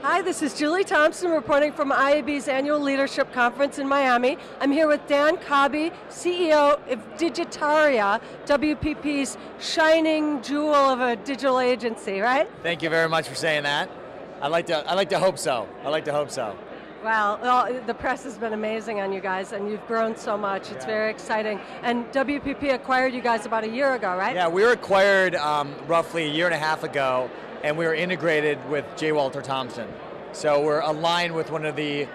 Hi, this is Julie Thompson reporting from IAB's annual leadership conference in Miami. I'm here with Dan Khabie, CEO of Digitaria, WPP's shining jewel of a digital agency, right? Thank you very much for saying that. I like to hope so. I like to hope so. Well, the press has been amazing on you guys, and you've grown so much. It's very exciting. And WPP acquired you guys about a year ago, right? Yeah, we were acquired roughly a year and a half ago, and we were integrated with J. Walter Thompson. So we're aligned with one of the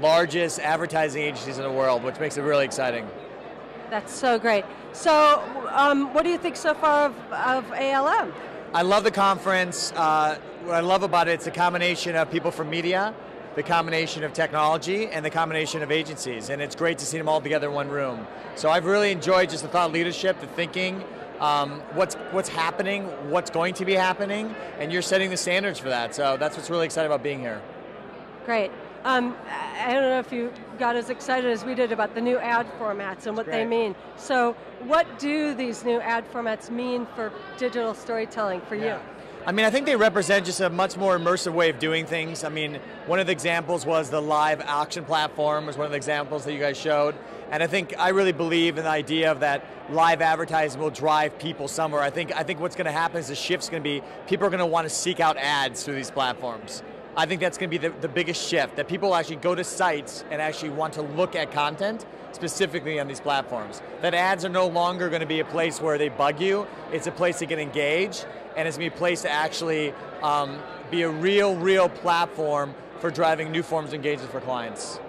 largest advertising agencies in the world, which makes it really exciting. That's so great. So what do you think so far of ALM? I love the conference. What I love about it, it's a combination of people from media, the combination of technology, and the combination of agencies. And it's great to see them all together in one room. So I've really enjoyed just the thought leadership, the thinking, what's happening, what's going to be happening, and you're setting the standards for that. So that's what's really exciting about being here. Great. I don't know if you got as excited as we did about the new ad formats and what they mean. So what do these new ad formats mean for digital storytelling for you? I mean, I think they represent just a much more immersive way of doing things. I mean, one of the examples was the live auction platform, was one of the examples that you guys showed. And I really believe in the idea of that live advertising will drive people somewhere. I think what's going to happen is the shift's going to be, people are going to want to seek out ads through these platforms. I think that's going to be the biggest shift, that people actually go to sites and actually want to look at content specifically on these platforms. That ads are no longer going to be a place where they bug you, it's a place to get engaged, and it's going to be a place to actually be a real platform for driving new forms of engagement for clients.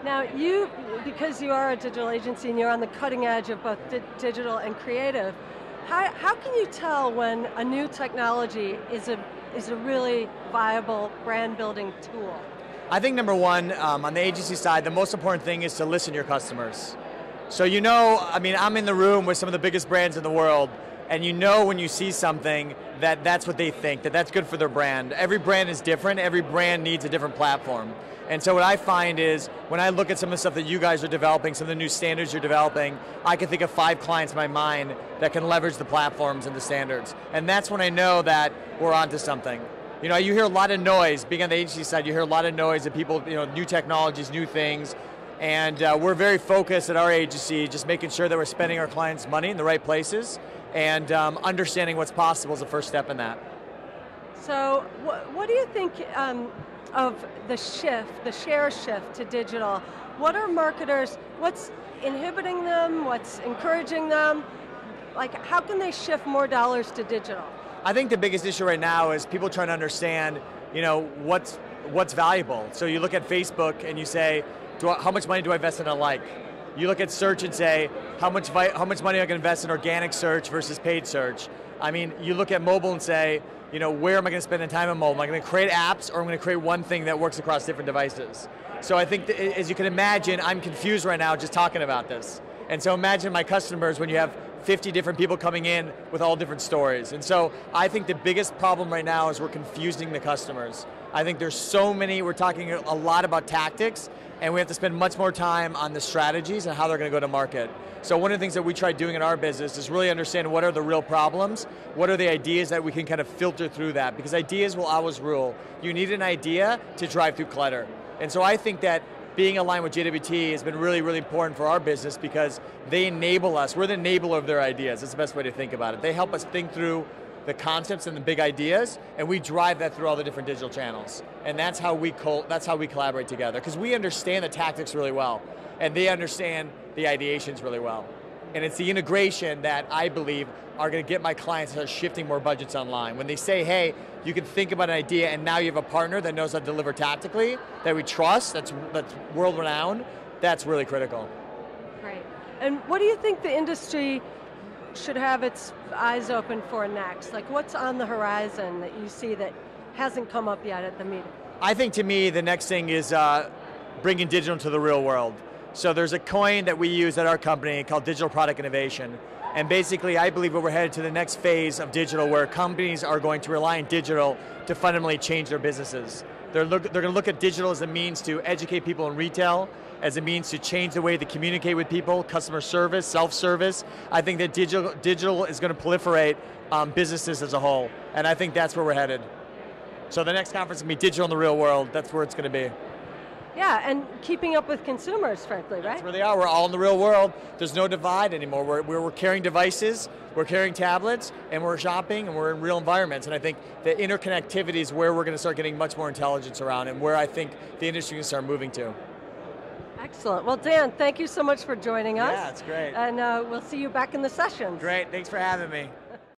Now because you are a digital agency and you're on the cutting edge of both digital and creative, how can you tell when a new technology is a really viable brand building tool? I think number one, on the agency side, the most important thing is to listen to your customers. So I'm in the room with some of the biggest brands in the world, and you know when you see something that's what they think, that's good for their brand. Every brand is different, every brand needs a different platform. And so what I find is, when I look at some of the stuff that you guys are developing, some of the new standards you're developing, I can think of 5 clients in my mind that can leverage the platforms and the standards. And that's when I know that we're onto something. You hear a lot of noise, being on the agency side, you hear a lot of noise of people, new technologies, new things, and we're very focused at our agency, just making sure that we're spending our clients' money in the right places, and understanding what's possible is the first step in that. So what do you think of the share shift to digital? What are marketers, what's inhibiting them, what's encouraging them? Like, how can they shift more dollars to digital? I think the biggest issue right now is people trying to understand, what's valuable. So you look at Facebook and you say, how much money do I invest in a like? You look at search and say, how much money am I going to invest in organic search versus paid search? I mean, you look at mobile and say, where am I going to spend the time on mobile? Am I going to create apps, or am I going to create one thing that works across different devices? So I think, as you can imagine, I'm confused right now just talking about this. And so imagine my customers when you have 50 different people coming in with all different stories. And so I think the biggest problem right now is we're confusing the customers. I think there's so many, we're talking a lot about tactics, and we have to spend much more time on the strategies and how they're going to go to market. So one of the things that we try doing in our business is really understand what are the real problems, what are the ideas that we can kind of filter through that, because ideas will always rule. You need an idea to drive through clutter. And so I think that being aligned with JWT has been really, really important for our business, because they enable us. We're the enabler of their ideas. That's the best way to think about it. They help us think through the concepts and the big ideas, and we drive that through all the different digital channels. And that's how we collaborate together, because we understand the tactics really well, and they understand the ideations really well. And it's the integration that I believe are going to get my clients to start shifting more budgets online. When they say, hey, you can think about an idea and now you have a partner that knows how to deliver tactically, that we trust, that's world-renowned, that's really critical. Great. And what do you think the industry should have its eyes open for next? Like, what's on the horizon that you see that hasn't come up yet at the meeting? I think, to me, the next thing is bringing digital to the real world. So there's a coin that we use at our company called digital product innovation. And basically, I believe we're headed to the next phase of digital, where companies are going to rely on digital to fundamentally change their businesses. They're going to look at digital as a means to educate people in retail, as a means to change the way they communicate with people, customer service, self-service. I think that digital is going to proliferate businesses as a whole, and I think that's where we're headed. So the next conference is going to be digital in the real world. That's where it's going to be. Yeah, and keeping up with consumers, frankly, right? That's where they are. We're all in the real world. There's no divide anymore. We're carrying devices, we're carrying tablets, and we're shopping, and we're in real environments. And I think the interconnectivity is where we're going to start getting much more intelligence around, and where I think the industry can start moving to. Excellent. Well, Dan, thank you so much for joining us. Yeah, it's great. And we'll see you back in the sessions. Great. Thanks for having me.